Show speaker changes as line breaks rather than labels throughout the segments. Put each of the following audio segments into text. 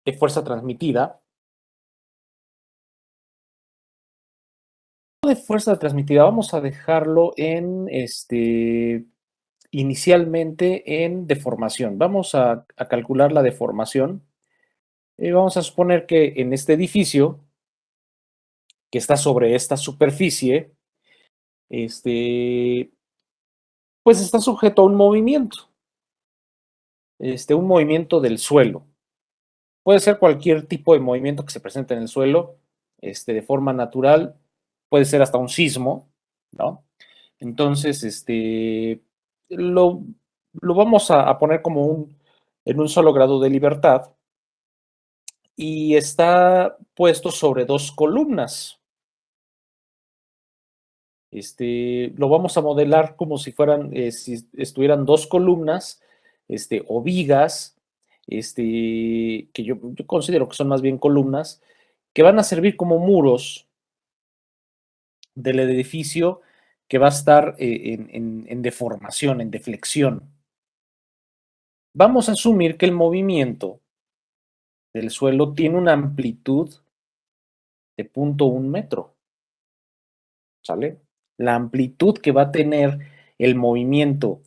de fuerza transmitida. De fuerza transmitida, vamos a dejarlo en inicialmente en deformación. Vamos a calcular la deformación. Vamos a suponer que en este edificio, que está sobre esta superficie, este, pues está sujeto a un movimiento del suelo. Puede ser cualquier tipo de movimiento que se presente en el suelo, de forma natural, puede ser hasta un sismo, ¿no? Entonces, lo, lo vamos a poner como en un solo grado de libertad y está puesto sobre dos columnas. Lo vamos a modelar como si fueran, si estuvieran dos columnas, o vigas, que yo considero que son más bien columnas, que van a servir como muros del edificio que va a estar en deformación, en deflexión. Vamos a asumir que el movimiento del suelo tiene una amplitud de 0,1 metro, ¿sale? La amplitud que va a tener el movimiento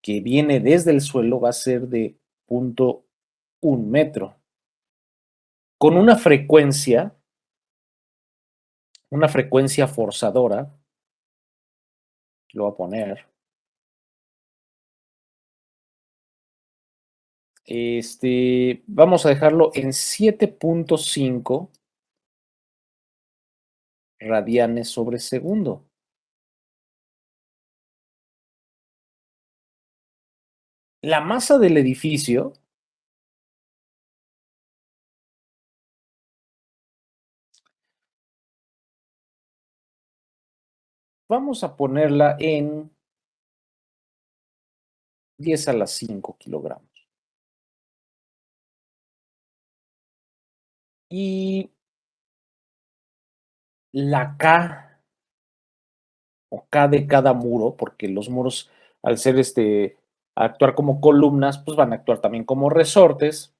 que viene desde el suelo va a ser de 0,1 metro, con una frecuencia forzadora, lo voy a poner, vamos a dejarlo en 7,5 radianes sobre segundo. La masa del edificio vamos a ponerla en 10⁵ kilogramos. Y la K o K de cada muro, porque los muros, al ser actuar como columnas, pues van a actuar también como resortes,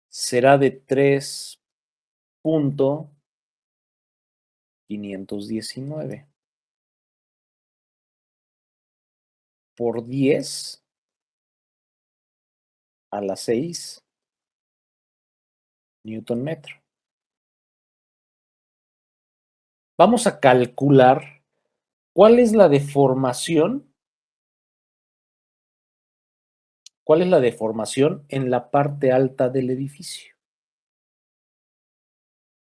será de 3,519 por 10⁶ Newton metro. Vamos a calcular cuál es la deformación en la parte alta del edificio.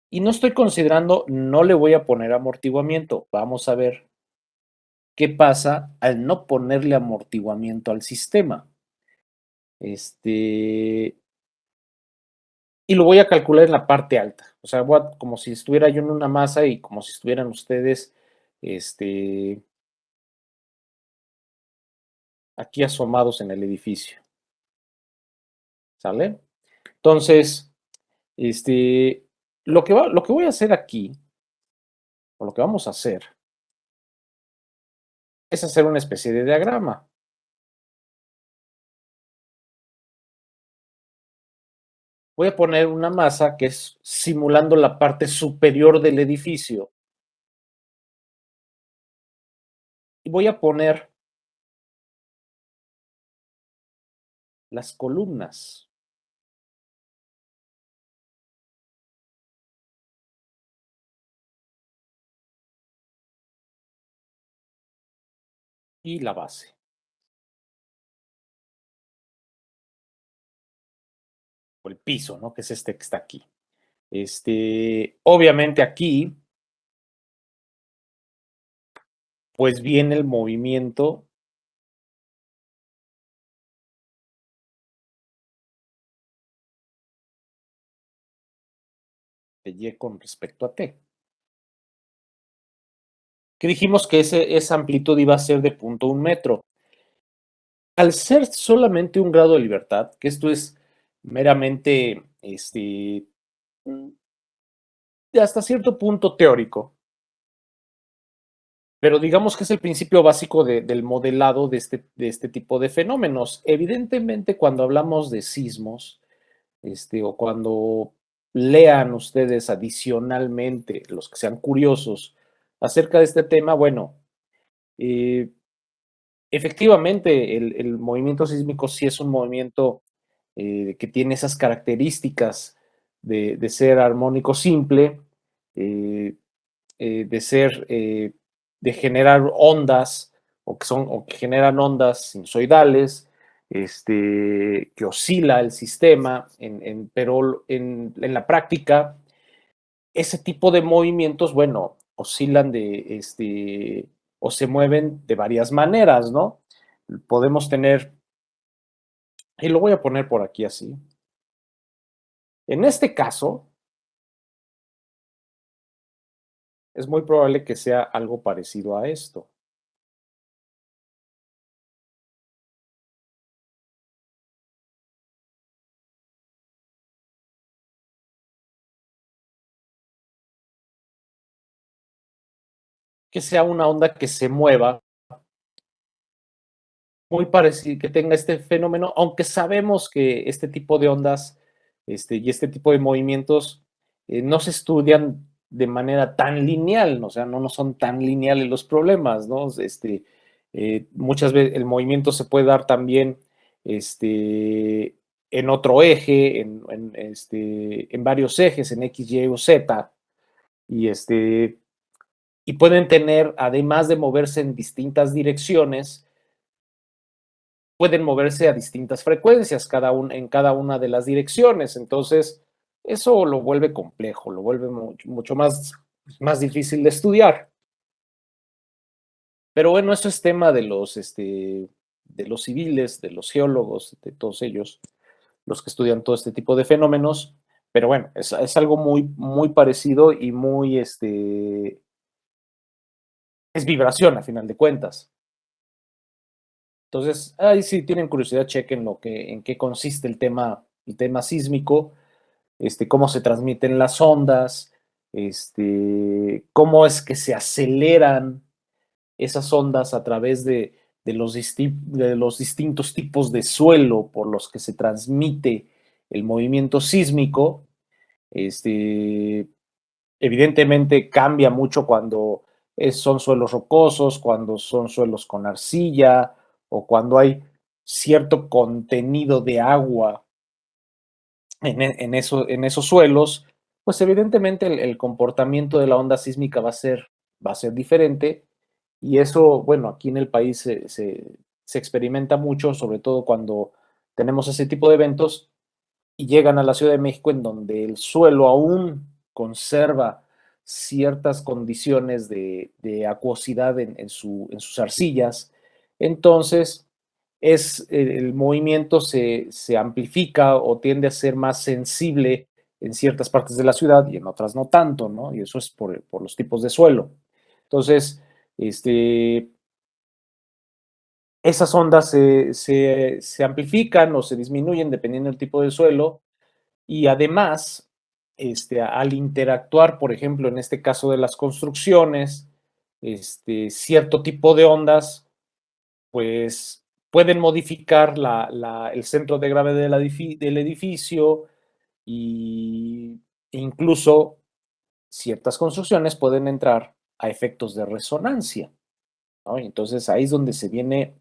Y no estoy considerando, no le voy a poner amortiguamiento. Vamos a ver qué pasa al no ponerle amortiguamiento al sistema. Y lo voy a calcular en la parte alta. O sea, como si estuviera yo en una masa y como si estuvieran ustedes aquí asomados en el edificio. ¿Sale? Entonces, lo que voy a hacer aquí, o lo que vamos a hacer, es hacer una especie de diagrama. Voy a poner una masa que es simulando la parte superior del edificio. Y voy a poner las columnas. Y la base. O el piso, ¿no? Que es este que está aquí. Obviamente aquí, pues viene el movimiento de Y con respecto a T. Que dijimos que esa amplitud iba a ser de 0,1 metro. Al ser solamente un grado de libertad, que esto es meramente, de hasta cierto punto teórico, pero digamos que es el principio básico del modelado de este tipo de fenómenos. Evidentemente, cuando hablamos de sismos, o cuando lean ustedes adicionalmente, los que sean curiosos acerca de este tema, bueno, eh, efectivamente el movimiento sísmico sí es un movimiento que tiene esas características de ser armónico simple, eh, de ser, de generar ondas o que generan ondas sinusoidales, que oscila el sistema, pero en la práctica, ese tipo de movimientos, bueno, oscilan o se mueven de varias maneras, ¿no? Podemos tener, y lo voy a poner por aquí así. En este caso, es muy probable que sea algo parecido a esto, que sea una onda que se mueva muy parecido, que tenga este fenómeno, aunque sabemos que este tipo de ondas y este tipo de movimientos no se estudian de manera tan lineal, ¿no? O sea, no son tan lineales los problemas, ¿no? Muchas veces el movimiento se puede dar también en otro eje, en varios ejes, en X, Y o Z, y, y pueden tener, además de moverse en distintas direcciones, pueden moverse a distintas frecuencias en cada una de las direcciones. Entonces, eso lo vuelve complejo, lo vuelve mucho más difícil de estudiar. Pero bueno, eso es tema de los civiles, de los geólogos, de todos ellos, los que estudian todo este tipo de fenómenos. Pero bueno, es algo muy parecido y es vibración a final de cuentas. Entonces, ahí si tienen curiosidad, chequen en qué consiste el tema sísmico, cómo se transmiten las ondas, cómo es que se aceleran esas ondas a través de los distintos tipos de suelo por los que se transmite el movimiento sísmico. Este, Evidentemente cambia mucho cuando son suelos rocosos, cuando son suelos con arcilla o cuando hay cierto contenido de agua en esos suelos, pues evidentemente el comportamiento de la onda sísmica va a ser diferente y eso, bueno, aquí en el país se experimenta mucho, sobre todo cuando tenemos ese tipo de eventos y llegan a la Ciudad de México en donde el suelo aún conserva ciertas condiciones de acuosidad en sus arcillas. Entonces, el movimiento se amplifica o tiende a ser más sensible en ciertas partes de la ciudad y en otras no tanto, ¿no? Y eso es por los tipos de suelo. Entonces, este, esas ondas se amplifican o se disminuyen dependiendo del tipo de suelo y además, al interactuar, por ejemplo, en este caso de las construcciones, cierto tipo de ondas, pues pueden modificar el centro de gravedad del edificio y incluso ciertas construcciones pueden entrar a efectos de resonancia, ¿no? Entonces ahí es donde se viene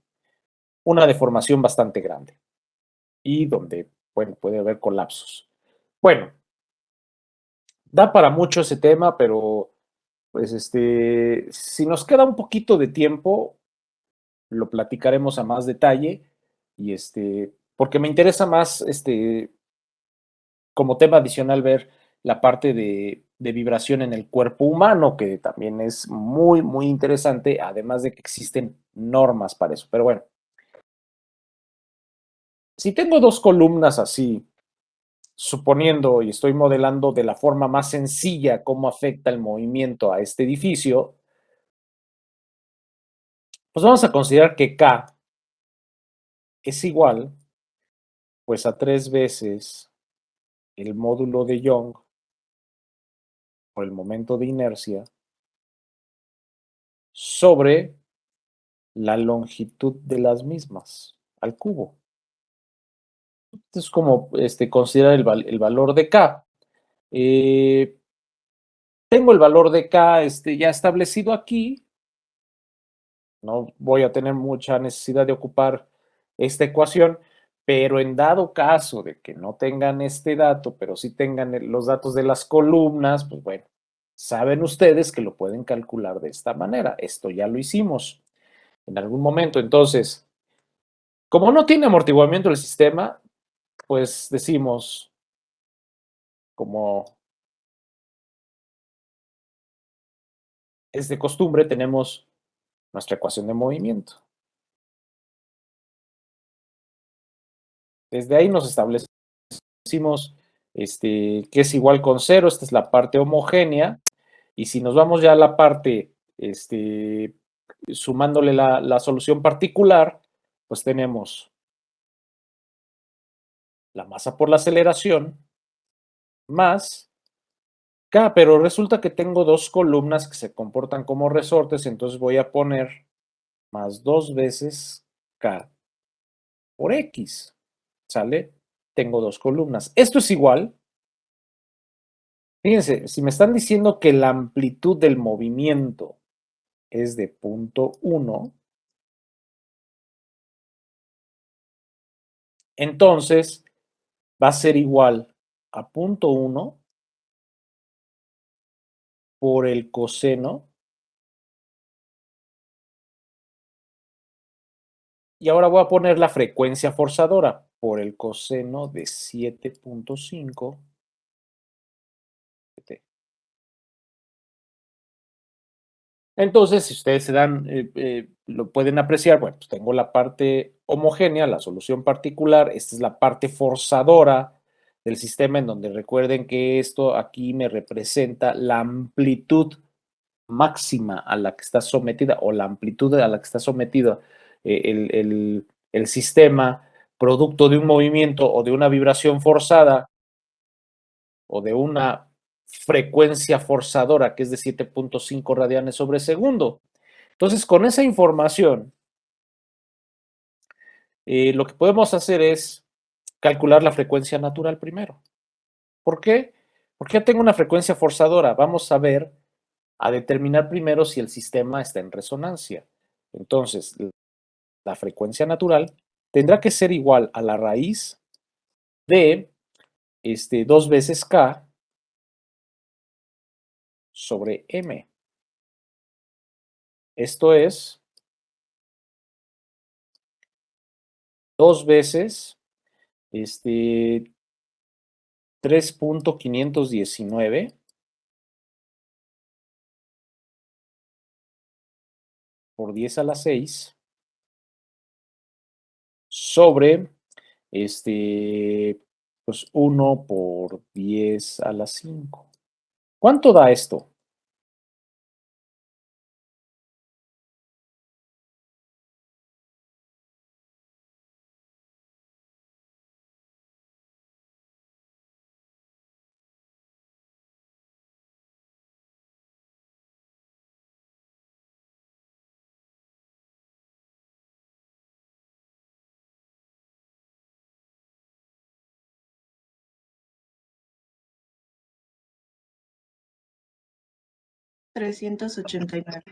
una deformación bastante grande y donde, bueno, puede haber colapsos. Bueno, da para mucho ese tema, pero pues si nos queda un poquito de tiempo, lo platicaremos a más detalle y porque me interesa más como tema adicional ver la parte de vibración en el cuerpo humano, que también es muy interesante, además de que existen normas para eso. Pero bueno, si tengo dos columnas así, suponiendo y estoy modelando de la forma más sencilla cómo afecta el movimiento a este edificio, pues vamos a considerar que K es igual pues a 3 veces el módulo de Young por el momento de inercia sobre la longitud de las mismas al cubo. Entonces, como considerar el valor de K. Tengo el valor de K ya establecido aquí. No voy a tener mucha necesidad de ocupar esta ecuación, pero en dado caso de que no tengan este dato, pero sí tengan los datos de las columnas, pues bueno, saben ustedes que lo pueden calcular de esta manera. Esto ya lo hicimos en algún momento. Entonces, como no tiene amortiguamiento el sistema, pues decimos, como es de costumbre, tenemos nuestra ecuación de movimiento. Desde ahí nos establecemos que es igual con cero. Esta es la parte homogénea. Y si nos vamos ya a la parte, sumándole la solución particular, pues tenemos la masa por la aceleración más K, pero resulta que tengo dos columnas que se comportan como resortes, entonces voy a poner más 2 veces K por X, ¿sale? Tengo dos columnas. Esto es igual. Fíjense, si me están diciendo que la amplitud del movimiento es de 0.1, entonces va a ser igual a 0.1 por el coseno. Y ahora voy a poner la frecuencia forzadora por el coseno de 7.5 t. Entonces, si ustedes se dan, lo pueden apreciar, bueno, pues tengo la parte homogénea, la solución particular, esta es la parte forzadora del sistema, en donde recuerden que esto aquí me representa la amplitud máxima a la que está sometida, o la amplitud a la que está sometido el sistema, producto de un movimiento o de una vibración forzada o de una frecuencia forzadora que es de 7.5 radianes sobre segundo. Entonces, con esa información, lo que podemos hacer es calcular la frecuencia natural primero. ¿Por qué? Porque ya tengo una frecuencia forzadora. Vamos a ver, a determinar primero si el sistema está en resonancia. Entonces, la frecuencia natural tendrá que ser igual a la raíz de 2 veces K sobre M. Esto es 2 veces 3.519 por 10 a la 6 sobre pues 1 por 10 a la 5. ¿Cuánto da esto?
$389.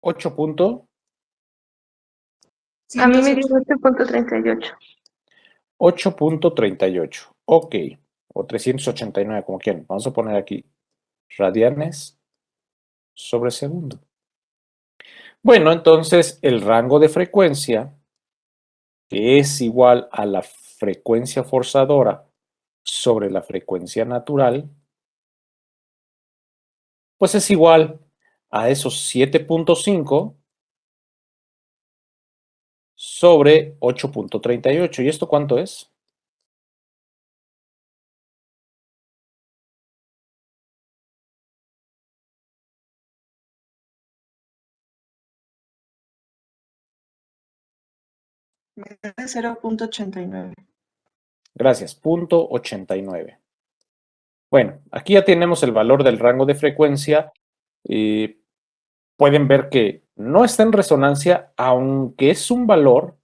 8 punto.
A mí me dio 8.38.
8.38. Ok. O 389, como quieran. Vamos a poner aquí radianes sobre segundo. Bueno, entonces el rango de frecuencia, que es igual a la frecuencia forzadora sobre la frecuencia natural, pues es igual a esos 7.5 sobre 8.38. ¿Y esto cuánto es?
Me da 0.89.
Gracias, 0.89. Bueno, aquí ya tenemos el valor del rango de frecuencia. Pueden ver que no está en resonancia, aunque es un valor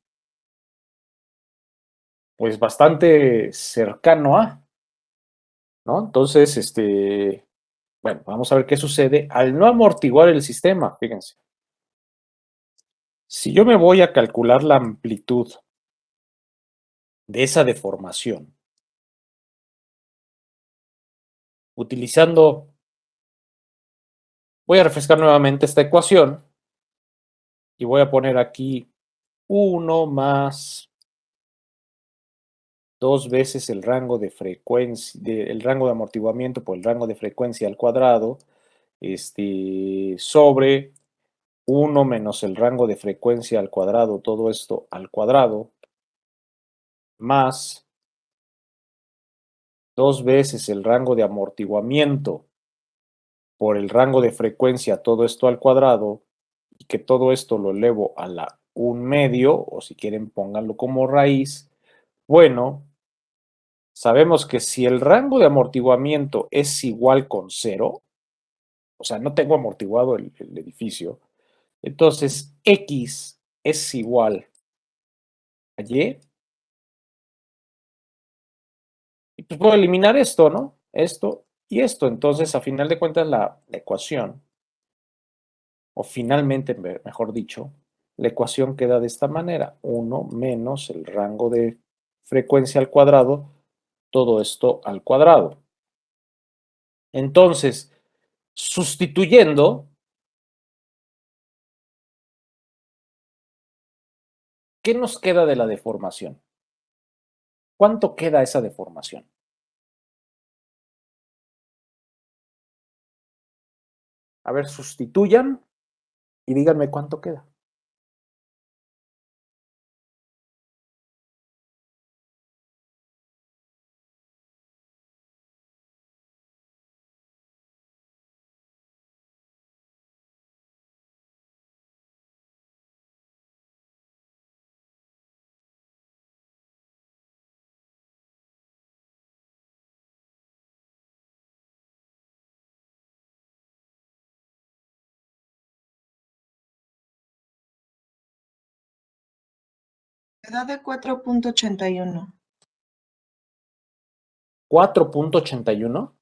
pues bastante cercano a, ¿no? Entonces, bueno, vamos a ver qué sucede al no amortiguar el sistema, fíjense. Si yo me voy a calcular la amplitud de esa deformación, utilizando, voy a refrescar nuevamente esta ecuación y voy a poner aquí 1 más 2 veces el rango de frecuencia, el rango de amortiguamiento por el rango de frecuencia al cuadrado, sobre 1 menos el rango de frecuencia al cuadrado, todo esto al cuadrado, más 2 veces el rango de amortiguamiento por el rango de frecuencia, todo esto al cuadrado, y que todo esto lo elevo a la 1/2, o si quieren pónganlo como raíz. Bueno, sabemos que si el rango de amortiguamiento es igual con 0, o sea, no tengo amortiguado el edificio, entonces X es igual a Y, y pues puedo eliminar esto, ¿no? Esto y esto. Entonces, a final de cuentas, la ecuación, o finalmente, mejor dicho, la ecuación queda de esta manera: 1 menos el rango de frecuencia al cuadrado, todo esto al cuadrado. Entonces, sustituyendo, ¿qué nos queda de la deformación? ¿Cuánto queda esa deformación? A ver, sustituyan y díganme cuánto queda.
Queda de 4.81.
4.81.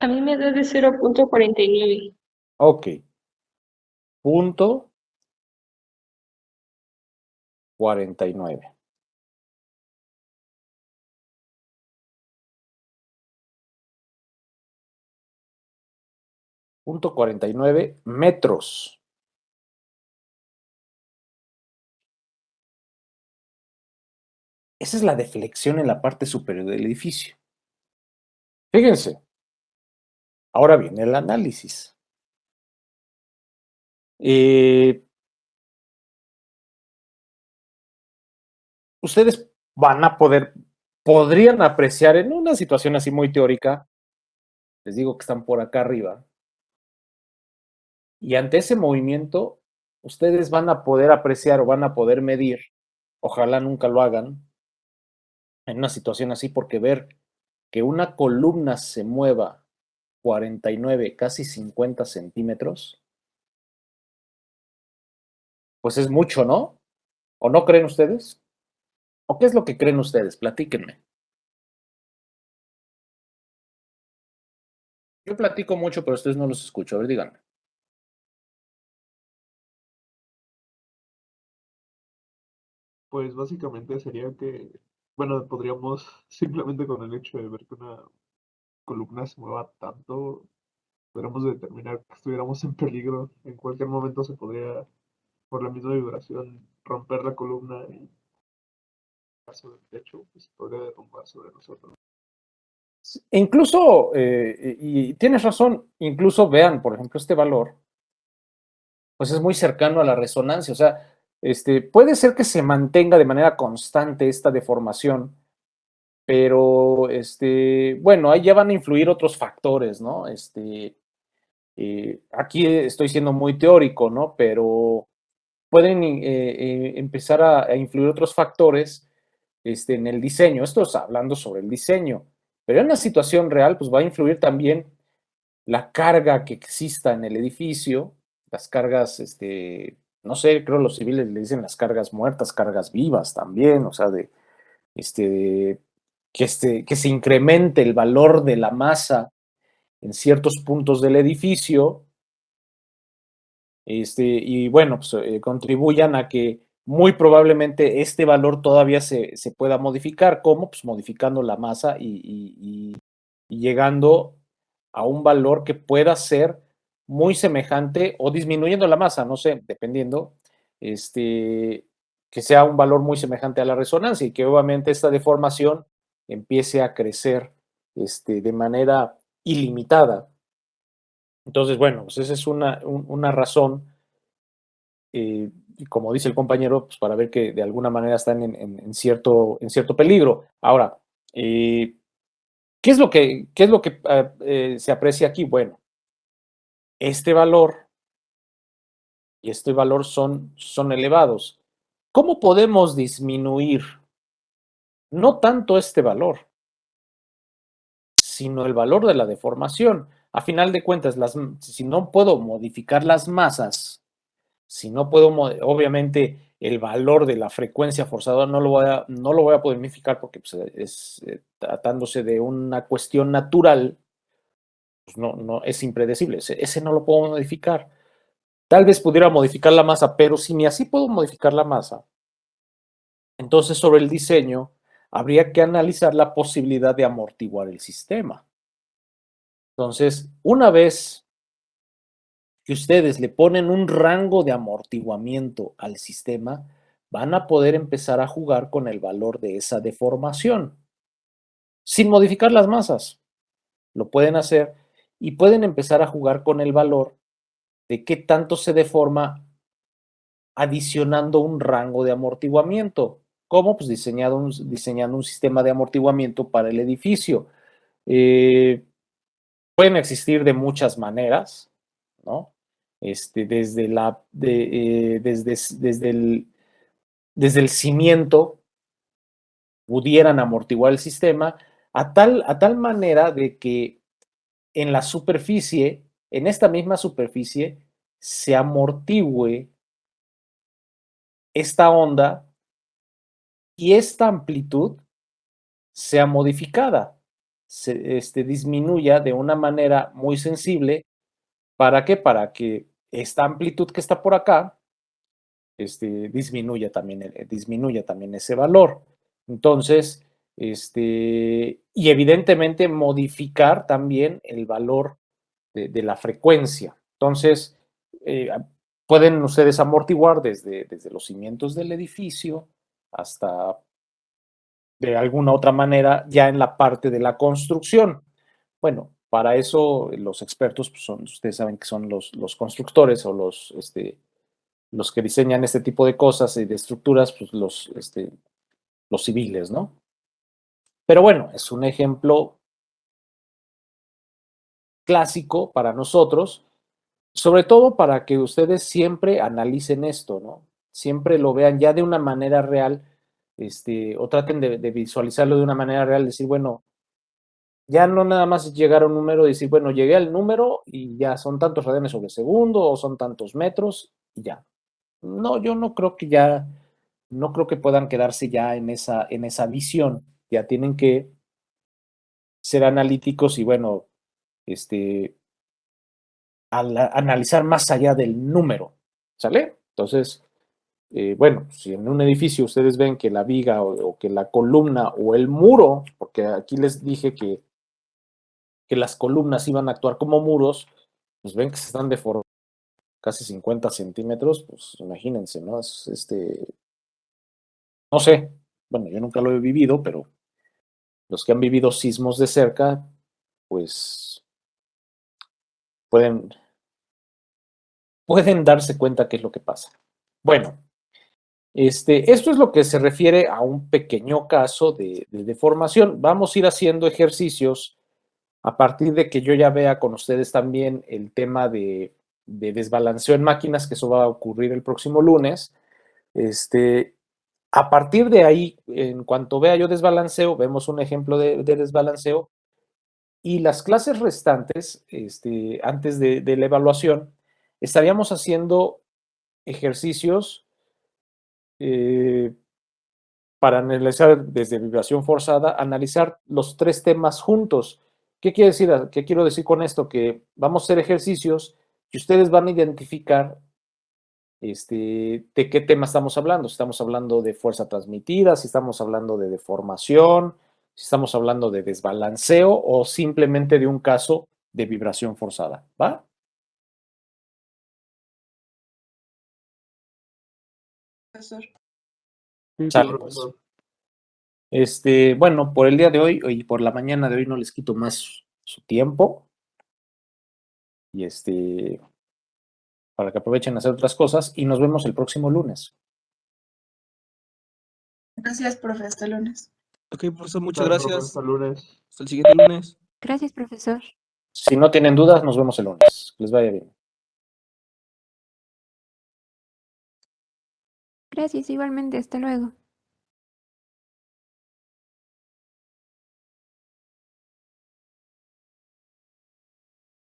A mí me da de 0.49.
Ok. Punto 49. Punto 49 metros. Esa es la deflexión en la parte superior del edificio. Fíjense, ahora viene el análisis. Ustedes van a podrían apreciar en una situación así muy teórica, les digo que están por acá arriba, y ante ese movimiento, ustedes van a poder apreciar o van a poder medir, ojalá nunca lo hagan, en una situación así, porque ver que una columna se mueva 49, casi 50 centímetros, pues es mucho, ¿no? ¿O no creen ustedes? ¿O qué es lo que creen ustedes? Platíquenme. Yo platico mucho, pero ustedes no los escucho. A ver, díganme.
Pues básicamente sería que, bueno, podríamos simplemente con el hecho de ver que una columna se mueva tanto, podríamos determinar que estuviéramos en peligro. En cualquier momento se podría, por la misma vibración, romper la columna y en caso del techo, pues podría derrumbar sobre nosotros.
E incluso, y tienes razón, incluso vean, por ejemplo, este valor, pues es muy cercano a la resonancia. O sea, puede ser que se mantenga de manera constante esta deformación, pero, bueno, ahí ya van a influir otros factores, ¿no? Aquí estoy siendo muy teórico, ¿no? Pero pueden empezar a influir otros factores, en el diseño. Esto es hablando sobre el diseño, pero en una situación real, pues va a influir también la carga que exista en el edificio, las cargas, no sé, creo los civiles le dicen las cargas muertas, cargas vivas también, o sea, este, que se incremente el valor de la masa en ciertos puntos del edificio, y bueno, pues, contribuyan a que muy probablemente este valor todavía se pueda modificar. ¿Cómo? Pues modificando la masa y llegando a un valor que pueda ser muy semejante o disminuyendo la masa, no sé, dependiendo, que sea un valor muy semejante a la resonancia y que obviamente esta deformación empiece a crecer de manera ilimitada. Entonces, bueno, pues esa es una razón, y como dice el compañero, pues para ver que de alguna manera están en cierto peligro. Ahora, qué es lo que se aprecia aquí? Bueno, este valor y este valor son elevados. ¿Cómo podemos disminuir no tanto este valor, sino el valor de la deformación? A final de cuentas, si no puedo modificar las masas, si no puedo, obviamente, el valor de la frecuencia forzada no lo voy a poder modificar porque pues, tratándose de una cuestión natural, pues no es impredecible. Ese no lo puedo modificar. Tal vez pudiera modificar la masa, pero si ni así puedo modificar la masa, entonces sobre el diseño habría que analizar la posibilidad de amortiguar el sistema. Entonces, una vez que ustedes le ponen un rango de amortiguamiento al sistema, van a poder empezar a jugar con el valor de esa deformación, sin modificar las masas. Lo pueden hacer y pueden empezar a jugar con el valor de qué tanto se deforma adicionando un rango de amortiguamiento. ¿Cómo? Pues diseñando un sistema de amortiguamiento para el edificio. Pueden existir de muchas maneras, ¿no? Desde el cimiento pudieran amortiguar el sistema a tal manera de que en la superficie, en esta misma superficie, se amortigüe esta onda y esta amplitud sea modificada, disminuya de una manera muy sensible. ¿Para qué? Para que esta amplitud que está por acá disminuya también ese valor. Entonces, y evidentemente modificar también el valor de la frecuencia. Entonces, eh, pueden ustedes amortiguar desde los cimientos del edificio hasta de alguna otra manera ya en la parte de la construcción. Bueno, para eso los expertos pues ustedes saben que son los constructores o los que diseñan este tipo de cosas y de estructuras, pues los civiles, ¿no? Pero bueno, es un ejemplo clásico para nosotros, sobre todo para que ustedes siempre analicen esto, ¿no? Siempre lo vean ya de una manera real, o traten de visualizarlo de una manera real, decir, bueno, ya no nada más llegar a un número y decir, bueno, llegué al número y ya son tantos radianes sobre segundo o son tantos metros y ya. No, yo no creo que puedan quedarse ya en esa visión. Ya tienen que ser analíticos y bueno, este, analizar más allá del número, ¿sale? Entonces, bueno, si en un edificio ustedes ven que la viga o que la columna o el muro, porque aquí les dije que las columnas iban a actuar como muros, pues ven que se están deformando casi 50 centímetros, pues imagínense, ¿no? No sé, bueno, yo nunca lo he vivido, pero los que han vivido sismos de cerca, pues pueden, pueden darse cuenta qué es lo que pasa. Bueno, esto es lo que se refiere a un pequeño caso de deformación. Vamos a ir haciendo ejercicios a partir de que yo ya vea con ustedes también el tema de desbalanceo en máquinas, que eso va a ocurrir el próximo lunes. A partir de ahí, en cuanto vea yo desbalanceo, vemos un ejemplo de desbalanceo y las clases restantes, antes de la evaluación, estaríamos haciendo ejercicios para analizar desde vibración forzada, analizar los 3 temas juntos. ¿Qué quiere decir? ¿Qué quiero decir con esto? Que vamos a hacer ejercicios y ustedes van a identificar de qué tema estamos hablando. Si estamos hablando de fuerza transmitida, si estamos hablando de deformación, si estamos hablando de desbalanceo o simplemente de un caso de vibración forzada. ¿Va?
Profesor.
Sí,
Sale, pues.
profesor.
Bueno, por el día de hoy y por la mañana de hoy no les quito más su tiempo. Y para que aprovechen a hacer otras cosas y nos vemos el próximo lunes.
Gracias, profe. Hasta el lunes.
Ok, profesor, muchas
Sale, profe,
gracias.
hasta el lunes.
Hasta el siguiente lunes.
Gracias, profesor.
Si no tienen dudas, nos vemos el lunes. Que les vaya bien.
Gracias, igualmente. Hasta luego.